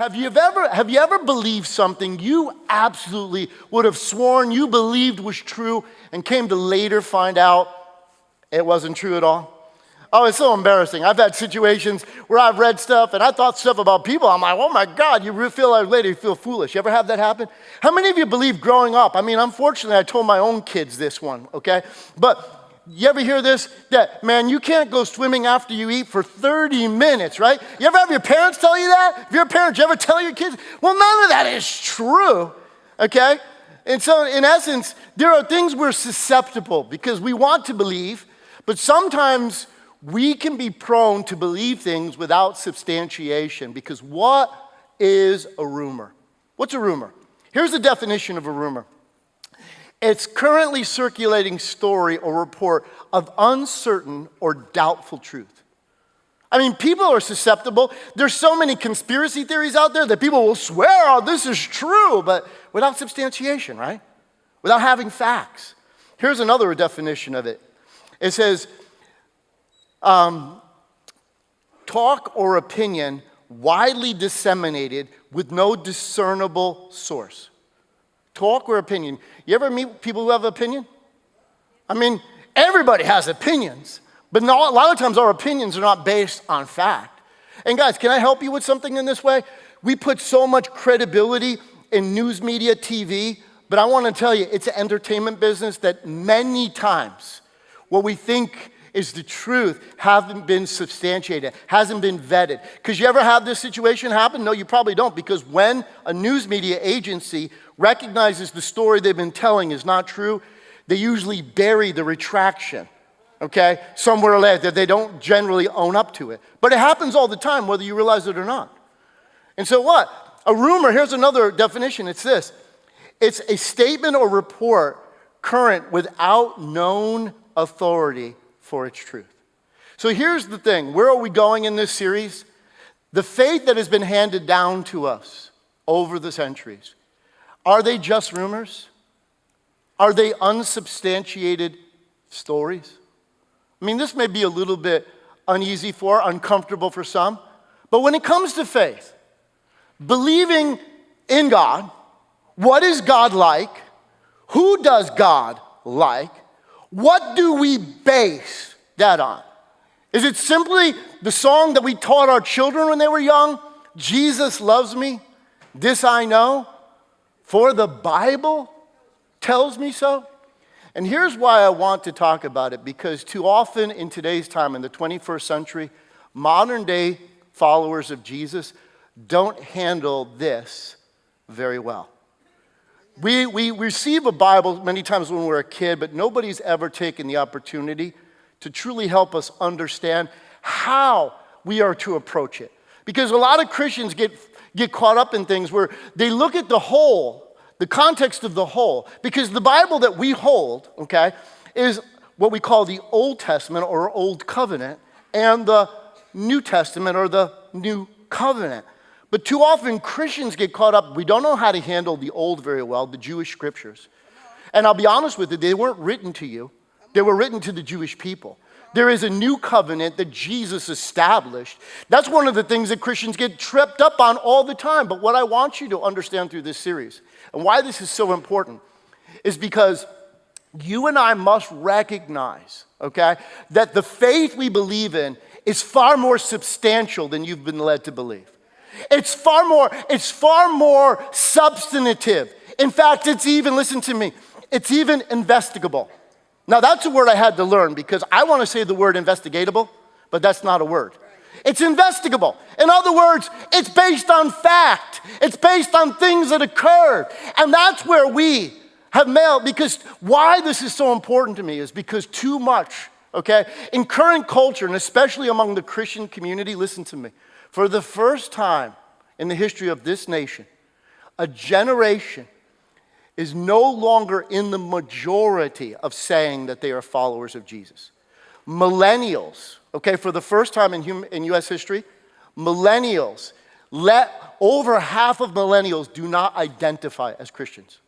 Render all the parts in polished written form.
Have you ever believed something you absolutely would have sworn you believed was true and came to later find out it wasn't true at all? Oh, it's so embarrassing. I've had situations where I've read stuff and I thought stuff about people. I'm like, oh my God, you feel like later you feel foolish. You ever have that happen? How many of you believe growing up? I mean, unfortunately, I told my own kids this one, okay? But you ever hear this? That, man, you can't go swimming after you eat for 30 minutes, right? You ever have your parents tell you that? If you're a parent, you ever tell your kids? Well, none of that is true, okay? And so, in essence, there are things we're susceptible because we want to believe, but sometimes we can be prone to believe things without substantiation because what is a rumor? What's a rumor? Here's the definition of a rumor. It's currently circulating story or report of uncertain or doubtful truth. I mean, people are susceptible. There's so many conspiracy theories out there that people will swear, oh, this is true, but without substantiation, right? Without having facts. Here's another definition of it. It says, talk or opinion widely disseminated with no discernible source. Talk or opinion. You ever meet people who have opinion? I mean, everybody has opinions, but a lot of times our opinions are not based on fact. And guys, can I help you with something in this way? We put so much credibility in news media, TV, but I want to tell you, it's an entertainment business that many times what we think is the truth hasn't been substantiated, hasn't been vetted. Because you ever have this situation happen? No, you probably don't, because when a news media agency recognizes the story they've been telling is not true, they usually bury the retraction, okay, somewhere later that they don't generally own up to it. But it happens all the time, whether you realize it or not. And so what? A rumor, here's another definition, it's this. It's a statement or report current without known authority for its truth. So here's the thing. Where are we going in this series? The faith that has been handed down to us over the centuries. Are they just rumors? Are they unsubstantiated stories? I mean, this may be a little bit uncomfortable for some, but when it comes to faith, believing in God, what is God like? Who does God like? What do we base that on? Is it simply the song that we taught our children when they were young? Jesus loves me, this I know, for the Bible tells me so. And here's why I want to talk about it, because too often in today's time, in the 21st century, modern day followers of Jesus don't handle this very well. We receive a Bible many times when we're a kid, but nobody's ever taken the opportunity to truly help us understand how we are to approach it. Because a lot of Christians get caught up in things where they look at the whole, the context of the whole, because the Bible that we hold, okay, is what we call the Old Testament or Old Covenant and the New Testament or the New Covenant. But too often Christians get caught up, we don't know how to handle the old very well, the Jewish scriptures. And I'll be honest with you, they weren't written to you. They were written to the Jewish people. There is a new covenant that Jesus established. That's one of the things that Christians get tripped up on all the time. But what I want you to understand through this series, and why this is so important, is because you and I must recognize, okay, that the faith we believe in is far more substantial than you've been led to believe. It's far more substantive. In fact, it's even, listen to me, it's even investigable. Now that's a word I had to learn because I want to say the word investigatable, but that's not a word. It's investigable. In other words, it's based on fact. It's based on things that occurred. And that's where we have mailed, because why this is so important to me is because too much, okay, in current culture, and especially among the Christian community, listen to me, for the first time in the history of this nation, a generation is no longer in the majority of saying that they are followers of Jesus. Millennials, okay, for the first time in U.S. history, millennials, over half of millennials do not identify as Christians.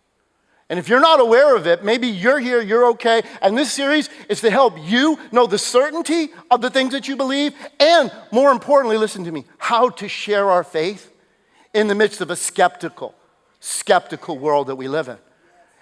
And if you're not aware of it, maybe you're here, you're okay, and this series is to help you know the certainty of the things that you believe, and more importantly, listen to me, how to share our faith in the midst of a skeptical world that we live in.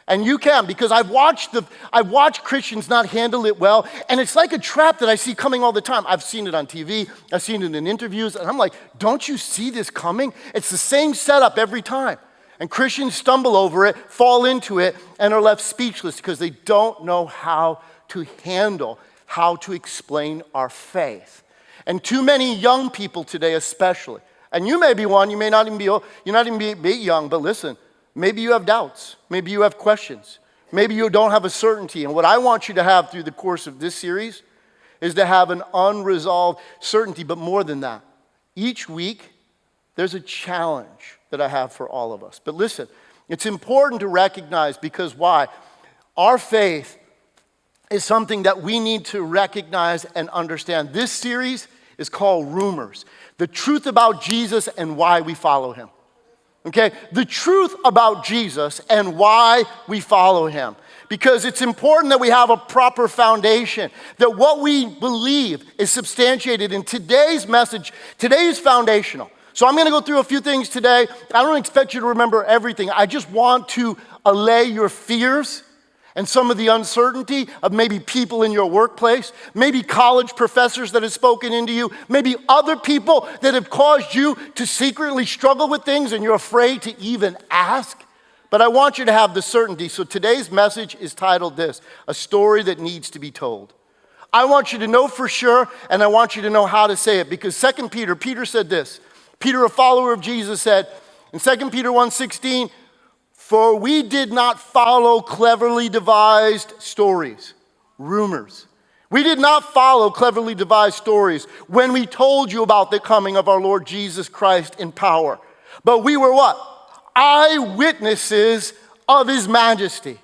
And you can, because I've watched Christians not handle it well, and it's like a trap that I see coming all the time. I've seen it on TV, I've seen it in interviews, and I'm like, don't you see this coming? It's the same setup every time. And Christians stumble over it, fall into it, and are left speechless because they don't know how to handle, how to explain our faith. And too many young people today especially, and you may be one, you may not even be old, you're not even be young, but listen, maybe you have doubts, maybe you have questions, maybe you don't have a certainty. And what I want you to have through the course of this series is to have an unresolved certainty, but more than that. Each week, there's a challenge that I have for all of us. But listen, it's important to recognize, because why? Our faith is something that we need to recognize and understand. This series is called Rumors, the truth about Jesus and why we follow him. Okay, the truth about Jesus and why we follow him. Because it's important that we have a proper foundation, that what we believe is substantiated in today's message. Today is foundational. So I'm going to go through a few things today. I don't expect you to remember everything. I just want to allay your fears and some of the uncertainty of maybe people in your workplace, maybe college professors that have spoken into you, maybe other people that have caused you to secretly struggle with things and you're afraid to even ask. But I want you to have the certainty. So today's message is titled this: A Story That Needs to Be Told. I want you to know for sure, and I want you to know how to say it, because 2 Peter said this. Peter, a follower of Jesus, said in 2 Peter 1:16, "For we did not follow cleverly devised stories," rumors. "We did not follow cleverly devised stories when we told you about the coming of our Lord Jesus Christ in power. But we were" what? "Eyewitnesses of his majesty."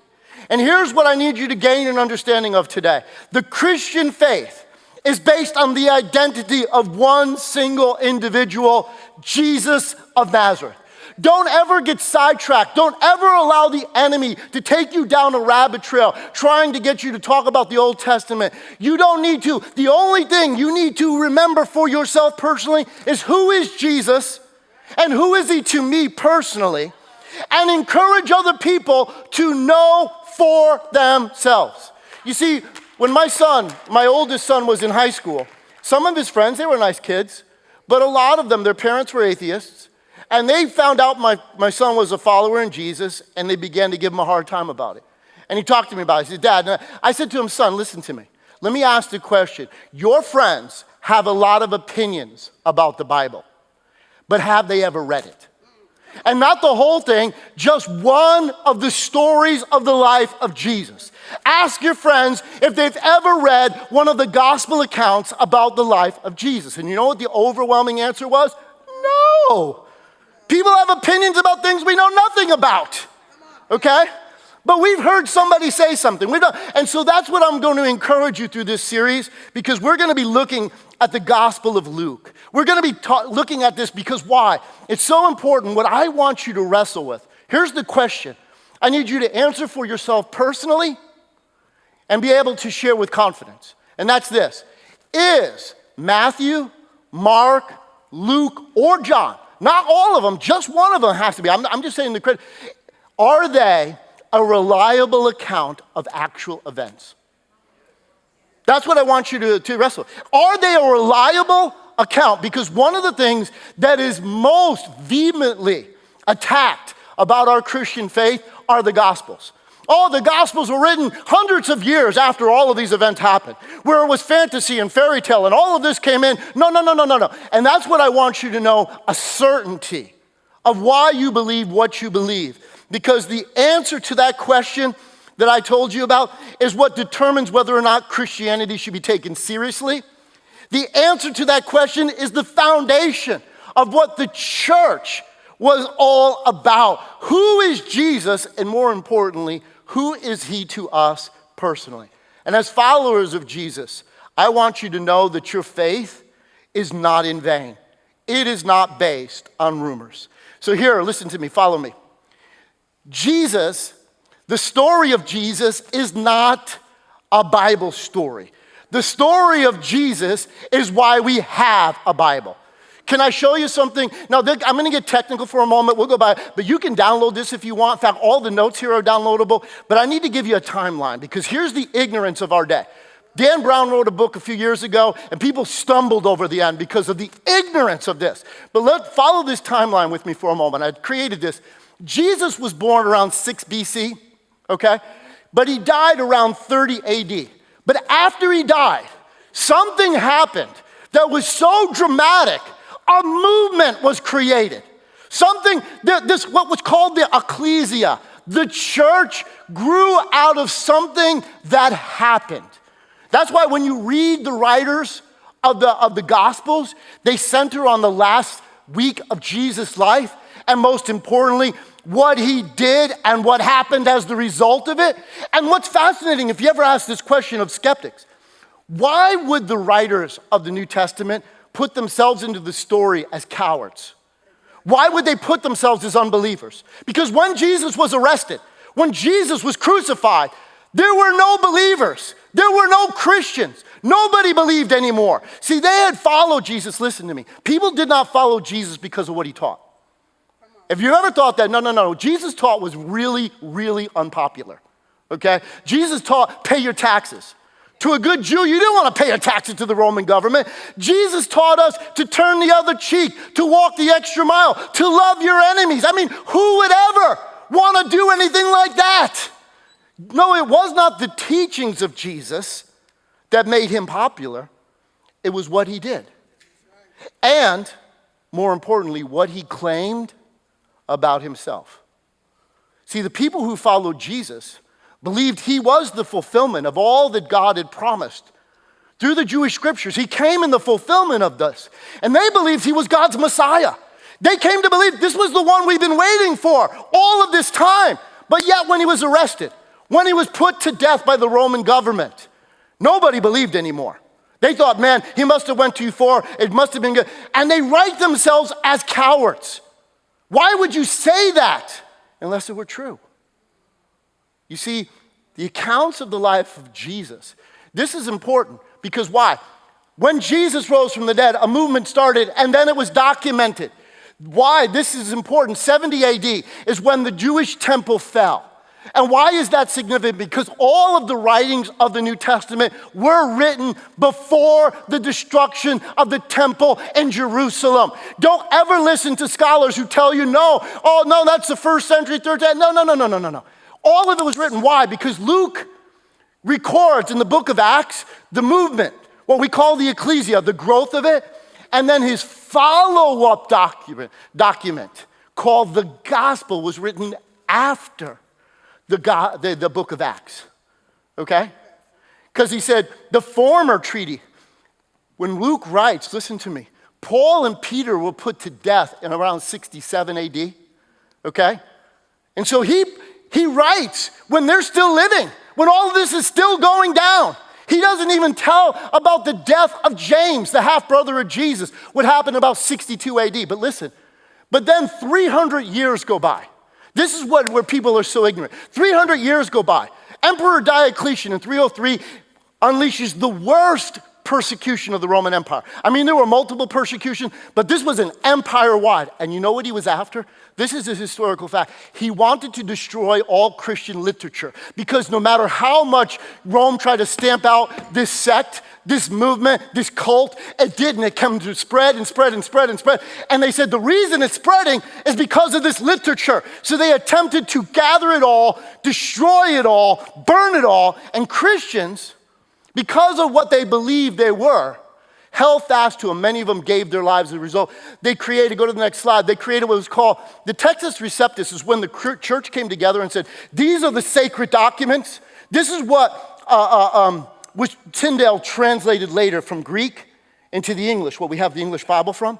And here's what I need you to gain an understanding of today. The Christian faith is based on the identity of one single individual, Jesus of Nazareth. Don't ever get sidetracked. Don't ever allow the enemy to take you down a rabbit trail trying to get you to talk about the Old Testament. You don't need to. The only thing you need to remember for yourself personally is, who is Jesus and who is he to me personally, and encourage other people to know for themselves. You see, when my oldest son was in high school, some of his friends, they were nice kids, but a lot of them, their parents were atheists, and they found out my son was a follower in Jesus, and they began to give him a hard time about it. And he talked to me about it. He said, "Dad," I said to him, "Son, listen to me. Let me ask the question. Your friends have a lot of opinions about the Bible, but have they ever read it? And not the whole thing, just one of the stories of the life of Jesus. Ask your friends if they've ever read one of the gospel accounts about the life of Jesus." And you know what the overwhelming answer was? No. People have opinions about things we know nothing about. Okay? But we've heard somebody say something. And so that's what I'm going to encourage you through this series, because we're going to be looking at the Gospel of Luke. We're going to be looking at this because why? It's so important. What I want you to wrestle with. Here's the question. I need you to answer for yourself personally and be able to share with confidence. And that's this. Is Matthew, Mark, Luke, or John, not all of them, just one of them has to be. I'm just saying the credit. Are they a reliable account of actual events? That's what I want you to wrestle with. Are they a reliable account? Because one of the things that is most vehemently attacked about our Christian faith are the Gospels. Oh, the Gospels were written hundreds of years after all of these events happened, where it was fantasy and fairy tale and all of this came in. No. And that's what I want you to know, a certainty of why you believe what you believe. Because the answer to that question that I told you about is what determines whether or not Christianity should be taken seriously. The answer to that question is the foundation of what the church was all about. Who is Jesus? And more importantly, who is he to us personally? And as followers of Jesus, I want you to know that your faith is not in vain. It is not based on rumors. So here, listen to me, follow me. Jesus, the story of Jesus is not a Bible story. The story of Jesus is why we have a Bible. Can I show you something? Now, I'm going to get technical for a moment. We'll go by, but you can download this if you want. In fact, all the notes here are downloadable. But I need to give you a timeline because here's the ignorance of our day. Dan Brown wrote a book a few years ago, and people stumbled over the end because of the ignorance of this. But follow this timeline with me for a moment. I created this. Jesus was born around 6 BC, okay? But he died around 30 AD. But after he died, something happened that was so dramatic. A movement was created. What was called the ecclesia. The church grew out of something that happened. That's why when you read the writers of the Gospels, they center on the last week of Jesus' life, and most importantly, what he did and what happened as the result of it. And what's fascinating, if you ever ask this question of skeptics, why would the writers of the New Testament put themselves into the story as cowards? Why would they put themselves as unbelievers? Because when Jesus was arrested, when Jesus was crucified, there were no believers. There were no Christians. Nobody believed anymore. See, they had followed Jesus. Listen to me. People did not follow Jesus because of what he taught. If you ever thought that, no. Jesus taught was really, really unpopular. Okay? Jesus taught, pay your taxes. To a good Jew, you didn't want to pay your taxes to the Roman government. Jesus taught us to turn the other cheek, to walk the extra mile, to love your enemies. I mean, who would ever want to do anything like that? No, it was not the teachings of Jesus that made him popular. It was what he did. And, more importantly, what he claimed about himself. See, the people who followed Jesus believed he was the fulfillment of all that God had promised. Through the Jewish scriptures, he came in the fulfillment of this. And they believed he was God's Messiah. They came to believe this was the one we've been waiting for all of this time. But yet when he was arrested, when he was put to death by the Roman government, nobody believed anymore. They thought, man, he must have went too far. It must have been good. And they write themselves as cowards. Why would you say that unless it were true? You see, the accounts of the life of Jesus, this is important because why? When Jesus rose from the dead, a movement started and then it was documented. Why? This is important. 70 AD is when the Jewish temple fell. And why is that significant? Because all of the writings of the New Testament were written before the destruction of the temple in Jerusalem. Don't ever listen to scholars who tell you, no, that's the first century, third century. No. All of it was written. Why? Because Luke records in the book of Acts the movement, what we call the ecclesia, the growth of it, and then his follow-up document called the gospel was written after the book of Acts, okay? Because he said the former treaty, when Luke writes, listen to me, Paul and Peter were put to death in around 67 AD, okay? And so he writes when they're still living, when all of this is still going down. He doesn't even tell about the death of James, the half-brother of Jesus, what happened about 62 AD. But listen, but then 300 years go by. This is where people are so ignorant. 300 years go by. Emperor Diocletian in 303 unleashes the worst persecution of the Roman Empire. I mean, there were multiple persecutions, but this was an empire-wide. And you know what he was after? This is a historical fact. He wanted to destroy all Christian literature because no matter how much Rome tried to stamp out this sect, this movement, this cult, it didn't. It came to spread and spread and spread and spread. And they said the reason it's spreading is because of this literature. So they attempted to gather it all, destroy it all, burn it all. And Christians, because of what they believed they were, held fast to them. Many of them gave their lives as a result. They created, go to the next slide, they created what was called the Textus Receptus, is when the church came together and said, these are the sacred documents. This is what which Tyndale translated later from Greek into the English, what we have the English Bible from.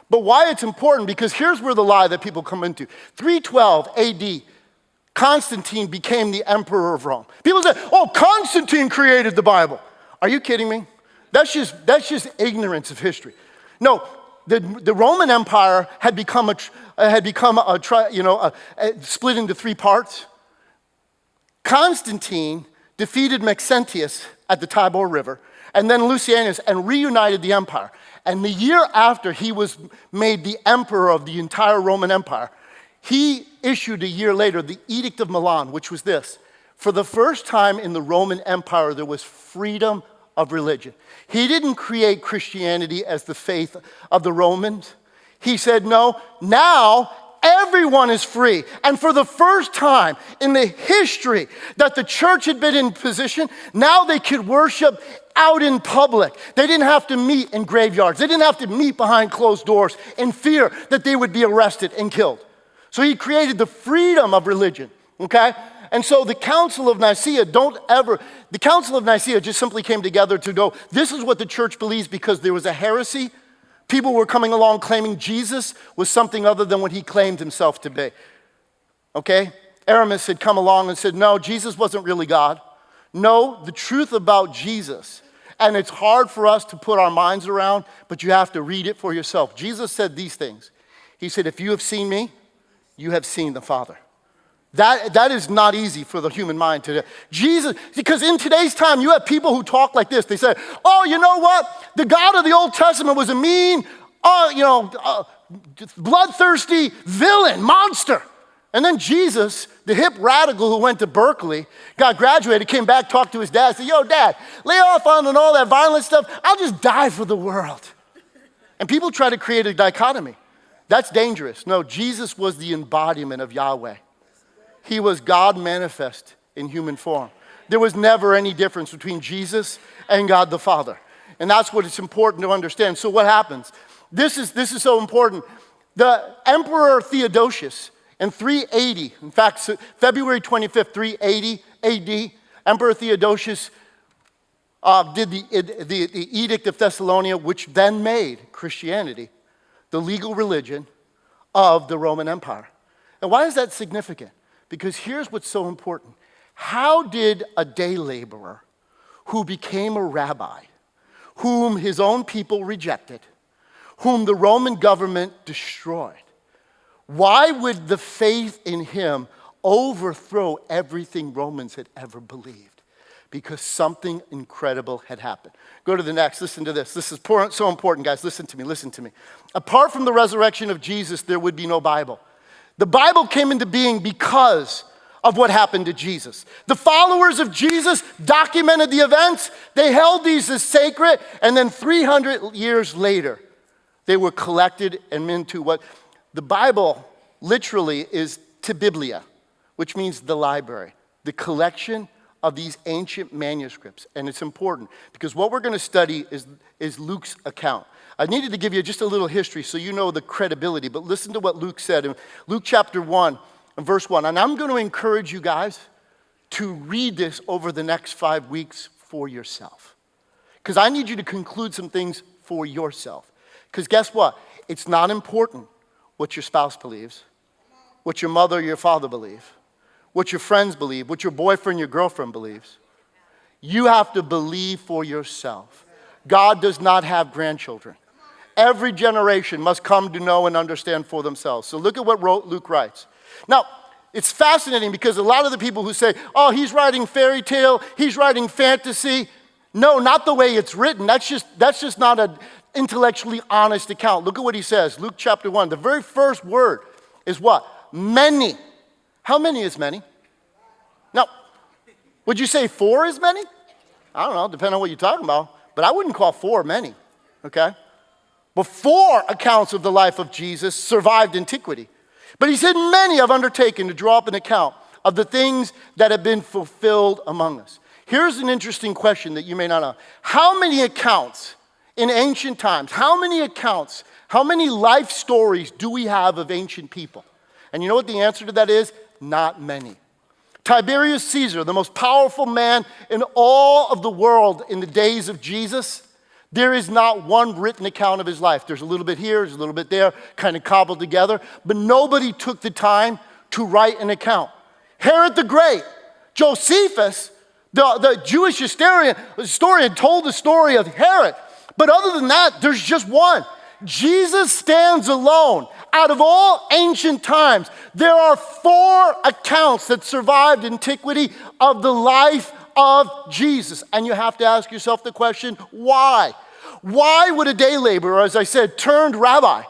But why it's important, because here's where the lie that people come into. 312 AD, Constantine became the emperor of Rome. People say, oh, Constantine created the Bible. Are you kidding me? That's just ignorance of history. No, the Roman Empire had become split into three parts. Constantine defeated Maxentius at the Tiber River, and then Lucianus, and reunited the empire. And the year after he was made the emperor of the entire Roman Empire, he issued a year later the Edict of Milan, which was this: for the first time in the Roman Empire, there was freedom of religion. He didn't create Christianity as the faith of the Romans. He said, no, now everyone is free. And for the first time in the history that the church had been in position, now they could worship out in public. They didn't have to meet in graveyards. They didn't have to meet behind closed doors in fear that they would be arrested and killed. So he created the freedom of religion, okay? And so the Council of Nicaea just simply came together to go, this is what the church believes, because there was a heresy. People were coming along claiming Jesus was something other than what he claimed himself to be, okay? Aramis had come along and said, no, Jesus wasn't really God. No, the truth about Jesus, and it's hard for us to put our minds around, but you have to read it for yourself. Jesus said these things. He said, if you have seen me, you have seen the Father. That is not easy for the human mind to do. Jesus, because in today's time, you have people who talk like this. They say, oh, you know what? The God of the Old Testament was a mean, bloodthirsty villain, monster. And then Jesus, the hip radical who went to Berkeley, got graduated, came back, talked to his dad, said, yo, Dad, lay off on and all that violent stuff. I'll just die for the world. And people try to create a dichotomy. That's dangerous. No, Jesus was the embodiment of Yahweh. He was God manifest in human form. There was never any difference between Jesus and God the Father. And that's what it's important to understand. So what happens? This is so important. The Emperor Theodosius in 380, in fact, February 25th, 380 AD, Emperor Theodosius did the Edict of Thessalonica, which then made Christianity the legal religion of the Roman Empire. And why is that significant? Because here's what's so important. How did a day laborer who became a rabbi, whom his own people rejected, whom the Roman government destroyed, why would the faith in him overthrow everything Romans had ever believed? Because something incredible had happened. Go to the next, listen to this. This is so important, guys. Listen to me. Apart from the resurrection of Jesus, there would be no Bible. The Bible came into being because of what happened to Jesus. The followers of Jesus documented the events. They held these as sacred, and then 300 years later, they were collected and into what the Bible literally is Biblia, which means the library, the collection of these ancient manuscripts. And it's important because what we're going to study is Luke's account. I needed to give you just a little history so you know the credibility, but listen to what Luke said in Luke chapter 1 and verse 1. And I'm going to encourage you guys to read this over the next 5 weeks for yourself, because I need you to conclude some things for yourself. Because guess what? It's not important what your spouse believes, what your mother or your father believe, what your friends believe, what your boyfriend, your girlfriend believes. You have to believe for yourself. God does not have grandchildren. Every generation must come to know and understand for themselves. So look at what Luke writes. Now, it's fascinating because a lot of the people who say, oh, he's writing fairy tale, he's writing fantasy. No, not the way it's written. That's just not an intellectually honest account. Look at what he says. Luke chapter 1. The very first word is what? Many. How many is many? Now, would you say 4 is many? I don't know, depending on what you're talking about. But I wouldn't call 4 many, okay? But 4 accounts of the life of Jesus survived antiquity. But he said, many have undertaken to draw up an account of the things that have been fulfilled among us. Here's an interesting question that you may not know. How many accounts in ancient times, how many life stories do we have of ancient people? And you know what the answer to that is? Not many. Tiberius Caesar, the most powerful man in all of the world in the days of Jesus, there is not one written account of his life. There's a little bit here, there's a little bit there, kind of cobbled together, but nobody took the time to write an account. Herod the Great, Josephus, the Jewish historian told the story of Herod. But other than that, there's just one. Jesus stands alone. Out of all ancient times, there are 4 accounts that survived antiquity of the life of Jesus. And you have to ask yourself the question, why? Why would a day laborer, as I said, turned rabbi,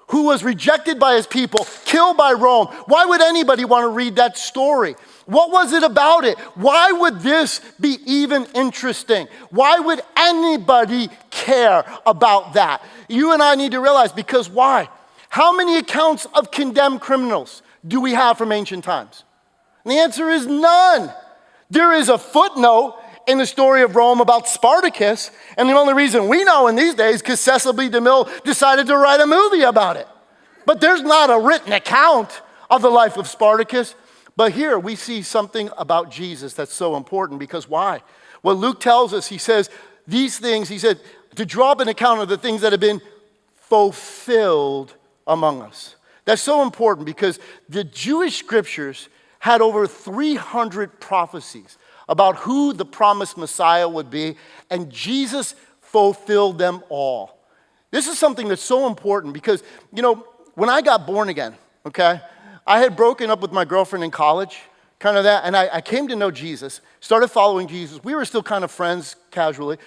who was rejected by his people, killed by Rome, why would anybody want to read that story? What was it about it? Why would this be even interesting? Why would anybody care about that? You and I need to realize, because why? How many accounts of condemned criminals do we have from ancient times? And the answer is none. There is a footnote in the story of Rome about Spartacus, and the only reason we know in these days is because Cecil B. DeMille decided to write a movie about it. But there's not a written account of the life of Spartacus. But here we see something about Jesus that's so important, because why? Well, Luke tells us, he says, these things, he said, to draw up an account of the things that have been fulfilled among us. That's so important because the Jewish scriptures had over 300 prophecies about who the promised Messiah would be, and Jesus fulfilled them all. This is something that's so important because, when I got born again, okay, I had broken up with my girlfriend in college, kind of that, and I came to know Jesus, started following Jesus. We were still kind of friends casually,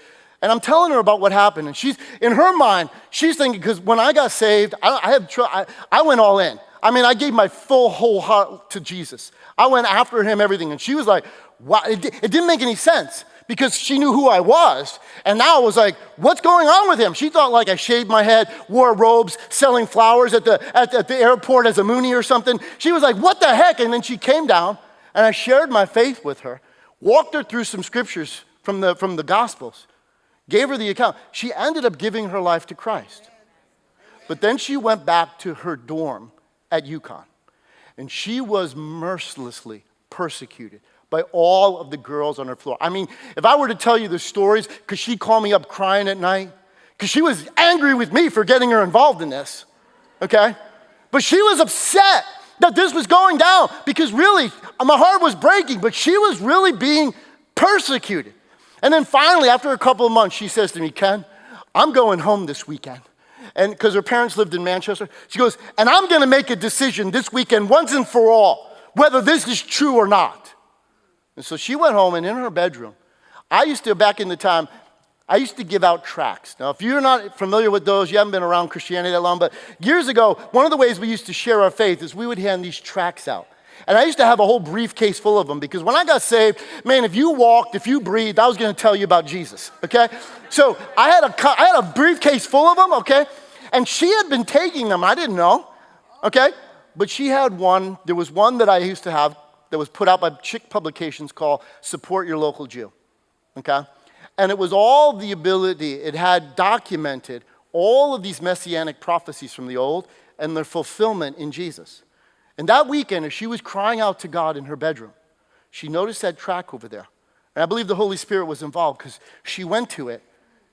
and I'm telling her about what happened, and she's, in her mind, she's thinking, because when I got saved, I went all in. I mean, I gave my full whole heart to Jesus. I went after him, everything, and she was like, wow, it didn't make any sense, because she knew who I was. And now it was like, what's going on with him? She thought like I shaved my head, wore robes, selling flowers at the airport as a Moonie or something. She was like, what the heck? And then she came down, and I shared my faith with her, walked her through some scriptures from the Gospels, gave her the account. She ended up giving her life to Christ. But then she went back to her dorm at UConn, and she was mercilessly persecuted by all of the girls on her floor. I mean, if I were to tell you the stories, because she'd call me up crying at night, because she was angry with me for getting her involved in this, okay? But she was upset that this was going down, because really, my heart was breaking, but she was really being persecuted. And then finally, after a couple of months, she says to me, Ken, I'm going home this weekend. And because her parents lived in Manchester, she goes, and I'm going to make a decision this weekend, once and for all, whether this is true or not. And so she went home, and in her bedroom, back in the time, I used to give out tracts. Now, if you're not familiar with those, you haven't been around Christianity that long, but years ago, one of the ways we used to share our faith is we would hand these tracts out. And I used to have a whole briefcase full of them, because when I got saved, man, if you walked, if you breathed, I was going to tell you about Jesus, okay? So I had a briefcase full of them, okay? And she had been taking them. I didn't know, okay? But she had one. There was one that I used to have that was put out by Chick Publications called Support Your Local Jew, okay? And it was all the ability, it had documented all of these messianic prophecies from the old and their fulfillment in Jesus. And that weekend, as she was crying out to God in her bedroom, she noticed that track over there. And I believe the Holy Spirit was involved, because she went to it.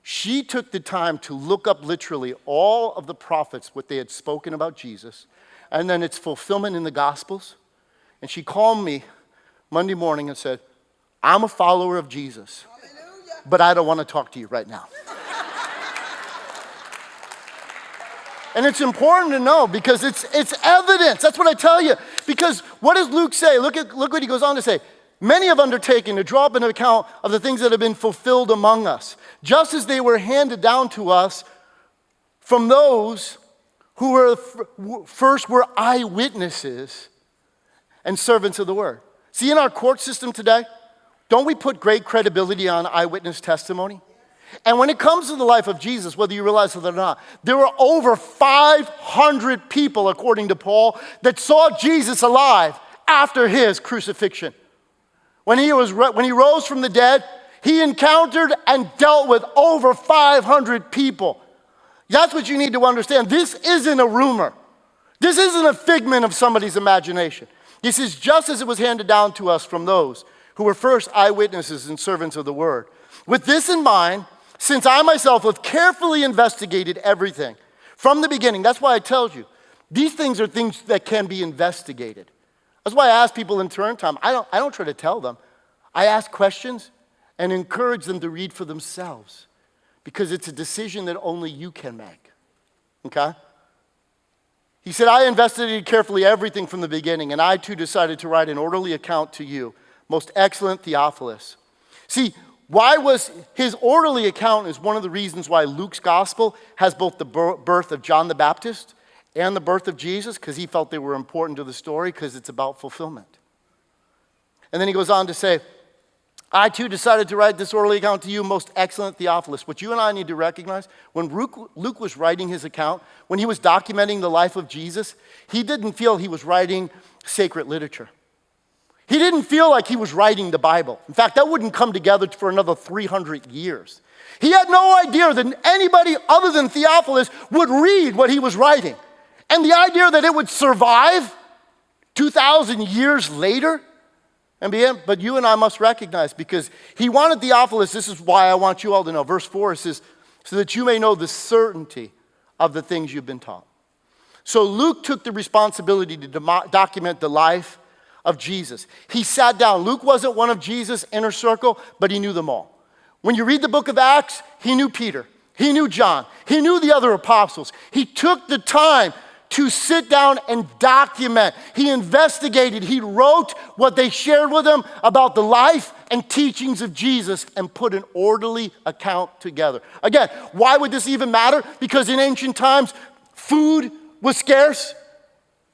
She took the time to look up literally all of the prophets, what they had spoken about Jesus, and then its fulfillment in the Gospels. And she called me Monday morning and said, I'm a follower of Jesus, but I don't want to talk to you right now. And it's important to know, because it's evidence. That's what I tell you. Because what does Luke say? Look what he goes on to say. Many have undertaken to draw up an account of the things that have been fulfilled among us, just as they were handed down to us from those who were eyewitnesses and servants of the word. See, in our court system today, don't we put great credibility on eyewitness testimony? And when it comes to the life of Jesus, whether you realize it or not, there were over 500 people, according to Paul, that saw Jesus alive after his crucifixion. When he rose from the dead, he encountered and dealt with over 500 people. That's what you need to understand. This isn't a rumor. This isn't a figment of somebody's imagination. This is just as it was handed down to us from those who were first eyewitnesses and servants of the word. With this in mind, since I myself have carefully investigated everything from the beginning, that's why I tell you, these things are things that can be investigated. That's why I ask people in turn time. I don't try to tell them. I ask questions and encourage them to read for themselves, because it's a decision that only you can make, okay? He said, I investigated carefully everything from the beginning, and I too decided to write an orderly account to you, most excellent Theophilus. See, why was his orderly account is one of the reasons why Luke's gospel has both the birth of John the Baptist and the birth of Jesus, because he felt they were important to the story because it's about fulfillment. And then he goes on to say, I too decided to write this orderly account to you, most excellent Theophilus. What you and I need to recognize, when Luke was writing his account, when he was documenting the life of Jesus, he didn't feel he was writing sacred literature. He didn't feel like he was writing the Bible. In fact, that wouldn't come together for another 300 years. He had no idea that anybody other than Theophilus would read what he was writing. And the idea that it would survive 2,000 years later, but you and I must recognize, because he wanted Theophilus, this is why I want you all to know. Verse 4 says, so that you may know the certainty of the things you've been taught. So Luke took the responsibility to document the life of Jesus. He sat down. Luke wasn't one of Jesus' inner circle, but he knew them all. When you read the book of Acts, he knew Peter. He knew John. He knew the other apostles. He took the time to sit down and document. He investigated. He wrote what they shared with him about the life and teachings of Jesus and put an orderly account together. Again, why would this even matter? Because in ancient times, food was scarce.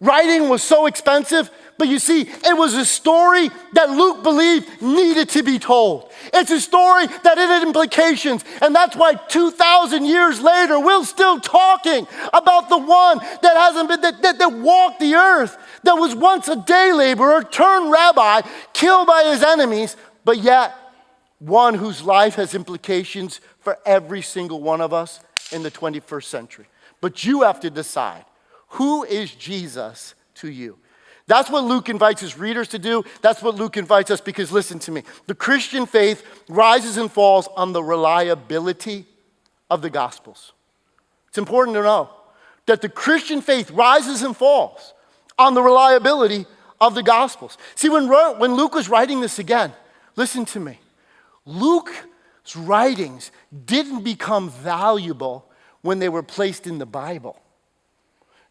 Writing was so expensive. But you see, it was a story that Luke believed needed to be told. It's a story that had implications. And that's why 2,000 years later, we're still talking about the one that hasn't been, that walked the earth, that was once a day laborer, turned rabbi, killed by his enemies, but yet one whose life has implications for every single one of us in the 21st century. But you have to decide, who is Jesus to you? That's what Luke invites his readers to do. That's what Luke invites us, because listen to me. The Christian faith rises and falls on the reliability of the Gospels. It's important to know that the Christian faith rises and falls on the reliability of the Gospels. See, when Luke was writing this again, listen to me. Luke's writings didn't become valuable when they were placed in the Bible.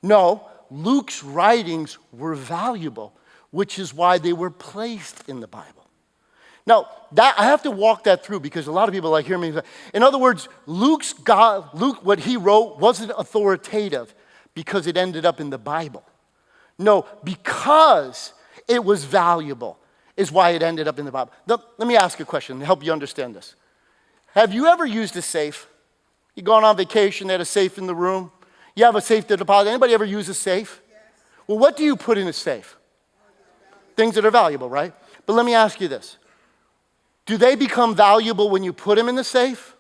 No, Luke's writings were valuable, which is why they were placed in the Bible. Now, I have to walk that through, because a lot of people hear me. In other words, Luke, what he wrote wasn't authoritative because it ended up in the Bible. No, because it was valuable is why it ended up in the Bible. Now, let me ask a question to help you understand this. Have you ever used a safe? You gone on vacation, they had a safe in the room. You have a safe to deposit. Anybody ever use a safe? Yes. Well, what do you put in a safe? Things that are valuable, right? But let me ask you this. Do they become valuable when you put them in the safe?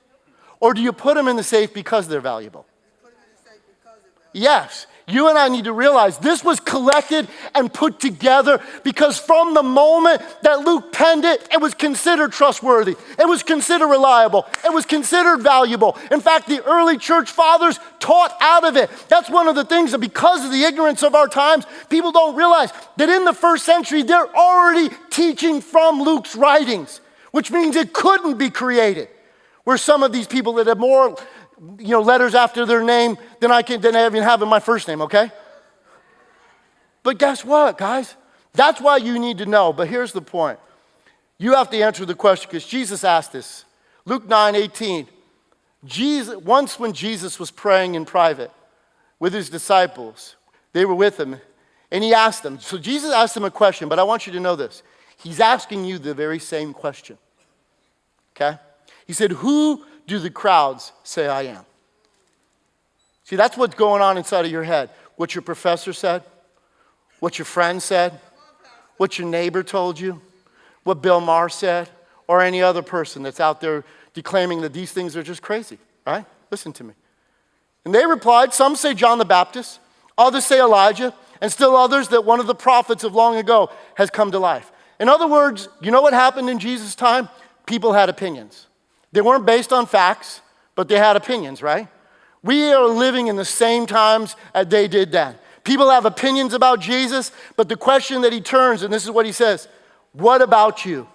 Or do you put them in the safe because they're valuable? Yes. You and I need to realize this was collected and put together because from the moment that Luke penned it, it was considered trustworthy. It was considered reliable. It was considered valuable. In fact, the early church fathers taught out of it. That's one of the things that, because of the ignorance of our times, people don't realize that in the first century, they're already teaching from Luke's writings, which means it couldn't be created. Where some of these people that have more letters after their name than I even have in my first name, okay? But guess what, guys? That's why you need to know. But here's the point. You have to answer the question, because Jesus asked this. Luke 9:18. Once when Jesus was praying in private with his disciples, they were with him, and he asked them. So Jesus asked them a question, but I want you to know this. He's asking you the very same question, okay? He said, who do the crowds say I am? See, that's what's going on inside of your head. What your professor said, what your friend said, what your neighbor told you, what Bill Maher said, or any other person that's out there declaiming that these things are just crazy, right? Listen to me. And they replied, some say John the Baptist, others say Elijah, and still others that one of the prophets of long ago has come to life. In other words, you know what happened in Jesus' time? People had opinions. They weren't based on facts, but they had opinions, right? We are living in the same times as they did then. People have opinions about Jesus, but the question that he turns, and this is what he says, what about you?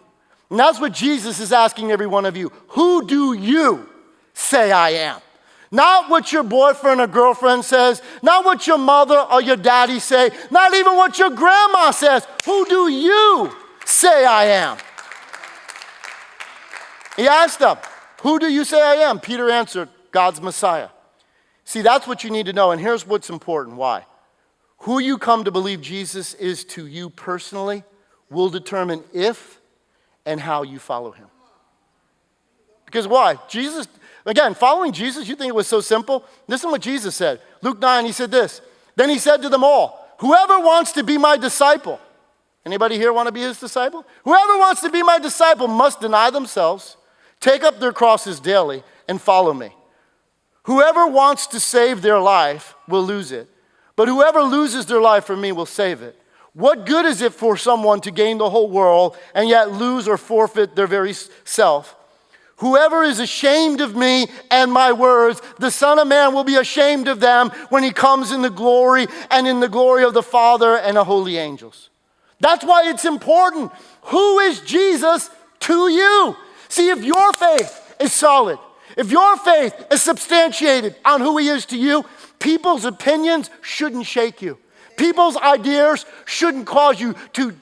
And that's what Jesus is asking every one of you. Who do you say I am? Not what your boyfriend or girlfriend says, not what your mother or your daddy say, not even what your grandma says. Who do you say I am? He asked them, who do you say I am? Peter answered, God's Messiah. See, that's what you need to know, and here's what's important. Why? Who you come to believe Jesus is to you personally will determine if and how you follow him. Because why? Jesus, again, following Jesus, you think it was so simple? Listen to what Jesus said. Luke 9, he said this. Then he said to them all, whoever wants to be my disciple, anybody here want to be his disciple? Whoever wants to be my disciple must deny themselves, take up their crosses daily, and follow me. Whoever wants to save their life will lose it, but whoever loses their life for me will save it. What good is it for someone to gain the whole world and yet lose or forfeit their very self? Whoever is ashamed of me and my words, the Son of Man will be ashamed of them when he comes in the glory and in the glory of the Father and the holy angels. That's why it's important. Who is Jesus to you? See, if your faith is solid, if your faith is substantiated on who he is to you, people's opinions shouldn't shake you. People's ideas shouldn't cause you to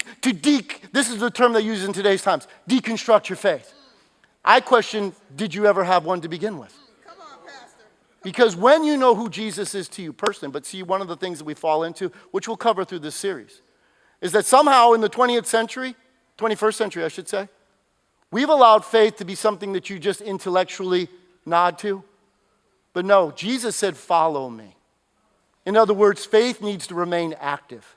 this is the term they use in today's times, deconstruct your faith. I question, did you ever have one to begin with? Come on, Pastor. Because when you know who Jesus is to you personally, but see, one of the things that we fall into, which we'll cover through this series, is that somehow in the 21st century, I should say, we've allowed faith to be something that you just intellectually nod to. But no, Jesus said, follow me. In other words, faith needs to remain active.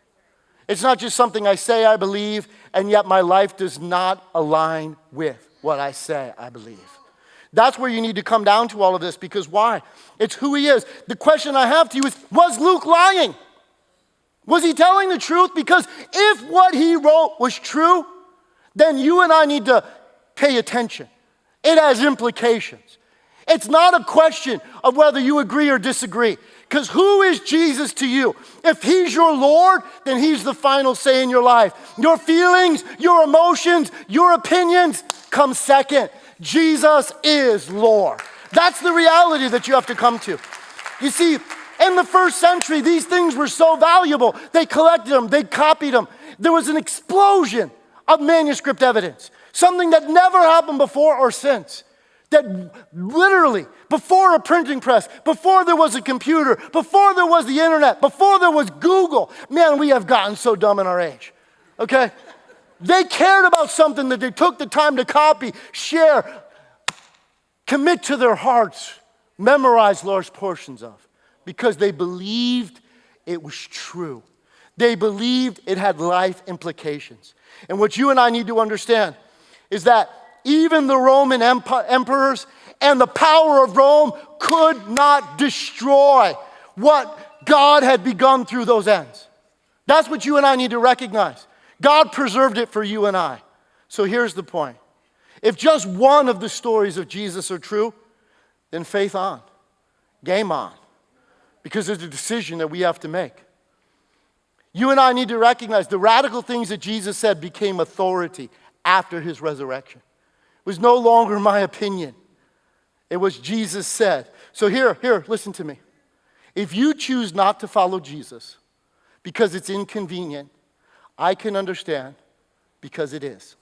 It's not just something I say I believe, and yet my life does not align with what I say I believe. That's where you need to come down to all of this, because why? It's who he is. The question I have to you is, was Luke lying? Was he telling the truth? Because if what he wrote was true, then you and I need to pay attention. It has implications. It's not a question of whether you agree or disagree. Because who is Jesus to you? If he's your Lord, then he's the final say in your life. Your feelings, your emotions, your opinions come second. Jesus is Lord. That's the reality that you have to come to. You see, in the first century, these things were so valuable. They collected them, they copied them. There was an explosion of manuscript evidence, something that never happened before or since. That literally, before a printing press, before there was a computer, before there was the internet, before there was Google, man, we have gotten so dumb in our age, okay? They cared about something that they took the time to copy, share, commit to their hearts, memorize large portions of, because they believed it was true. They believed it had life implications. And what you and I need to understand is that even the Roman emperors and the power of Rome could not destroy what God had begun through those ends. That's what you and I need to recognize. God preserved it for you and I. So here's the point. If just one of the stories of Jesus are true, then faith on. Game on. Because there's a decision that we have to make. You and I need to recognize the radical things that Jesus said became authority after his resurrection. It was no longer my opinion. It was Jesus said. So here, listen to me. If you choose not to follow Jesus because it's inconvenient, I can understand because it is.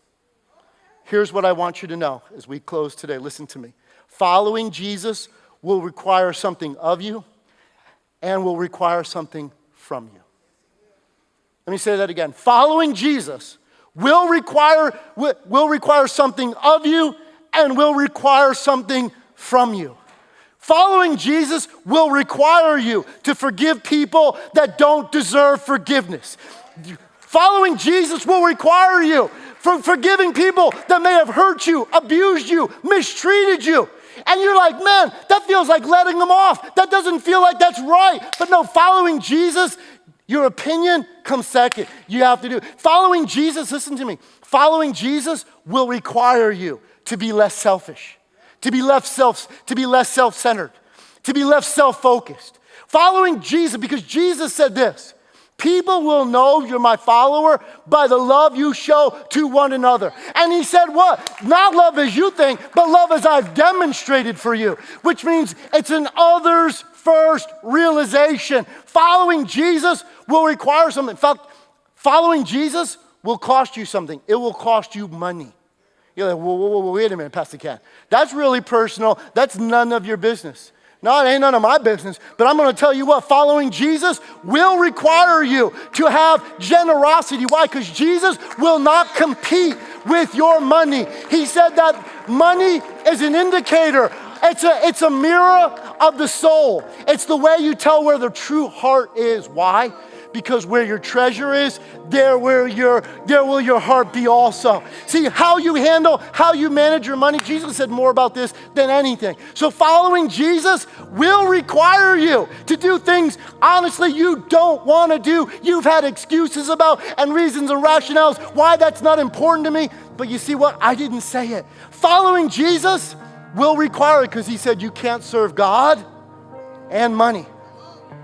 Here's what I want you to know as we close today. Listen to me. Following Jesus will require something of you and will require something from you. Let me say that again. Following Jesus will require something of you and will require something from you. Following Jesus will require you to forgive people that don't deserve forgiveness. Following Jesus will require you from forgiving people that may have hurt you, abused you, mistreated you. And you're like, man, that feels like letting them off. That doesn't feel like that's right. But no, following Jesus, your opinion comes second. You have to do it. Following Jesus, listen to me. Following Jesus will require you to be less selfish, to be less self-centered, to be less self-focused. Following Jesus, because Jesus said this, people will know you're my follower by the love you show to one another. And he said what? Not love as you think, but love as I've demonstrated for you, which means it's an others first realization. Following Jesus will require something. In fact, following Jesus will cost you something. It will cost you money. You're like, whoa, wait a minute, Pastor Ken. That's really personal. That's none of your business. No, it ain't none of my business. But I'm going to tell you what, following Jesus will require you to have generosity. Why? Because Jesus will not compete with your money. He said that money is an indicator. It's a mirror of the soul. It's the way you tell where the true heart is. Why? Because where your treasure is, there will your heart be also. See, how you handle, how you manage your money, Jesus said more about this than anything. So following Jesus will require you to do things, honestly, you don't want to do. You've had excuses about and reasons and rationales why that's not important to me. But you see what? I didn't say it. Following Jesus will require it because he said you can't serve God and money.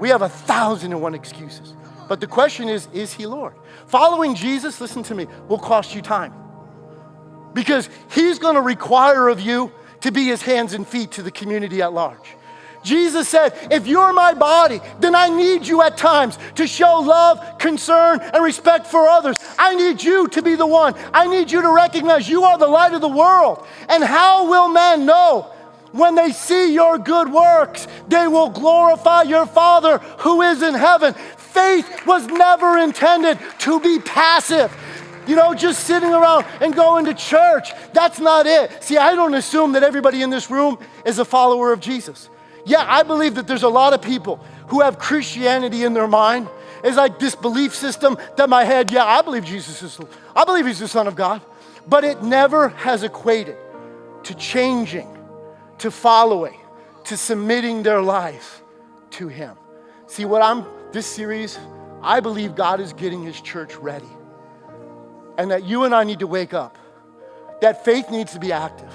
We have 1,001 excuses. But the question is he Lord? Following Jesus, listen to me, will cost you time. Because he's going to require of you to be his hands and feet to the community at large. Jesus said, if you're my body, then I need you at times to show love, concern, and respect for others. I need you to be the one. I need you to recognize you are the light of the world. And how will men know? When they see your good works, they will glorify your Father who is in heaven. Faith was never intended to be passive. You know, just sitting around and going to church. That's not it. See, I don't assume that everybody in this room is a follower of Jesus. Yeah, I believe that there's a lot of people who have Christianity in their mind. It's like this belief system that my head, yeah, I believe he's the Son of God. But it never has equated to changing, to following, to submitting their life to him. See, this series, I believe God is getting his church ready. And that you and I need to wake up. That faith needs to be active.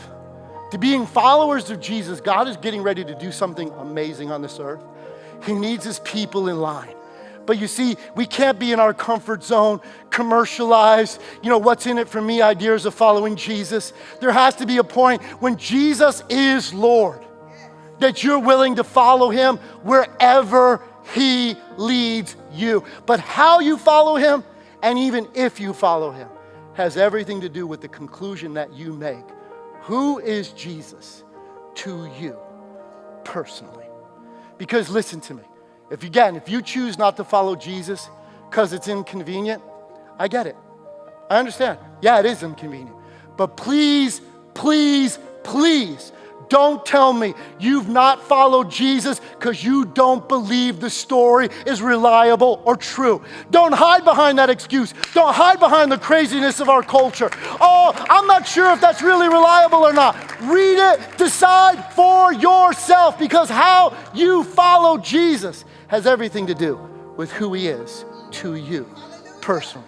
To being followers of Jesus, God is getting ready to do something amazing on this earth. He needs his people in line. But you see, we can't be in our comfort zone, commercialized, what's in it for me ideas of following Jesus. There has to be a point when Jesus is Lord, that you're willing to follow him wherever he leads you. But how you follow him, and even if you follow him, has everything to do with the conclusion that you make. Who is Jesus to you personally? Because listen to me. If you choose not to follow Jesus because it's inconvenient, I get it. I understand. Yeah, it is inconvenient. But please, please, please, don't tell me you've not followed Jesus because you don't believe the story is reliable or true. Don't hide behind that excuse. Don't hide behind the craziness of our culture. Oh, I'm not sure if that's really reliable or not. Read it, decide for yourself, because how you follow Jesus has everything to do with who he is to you personally.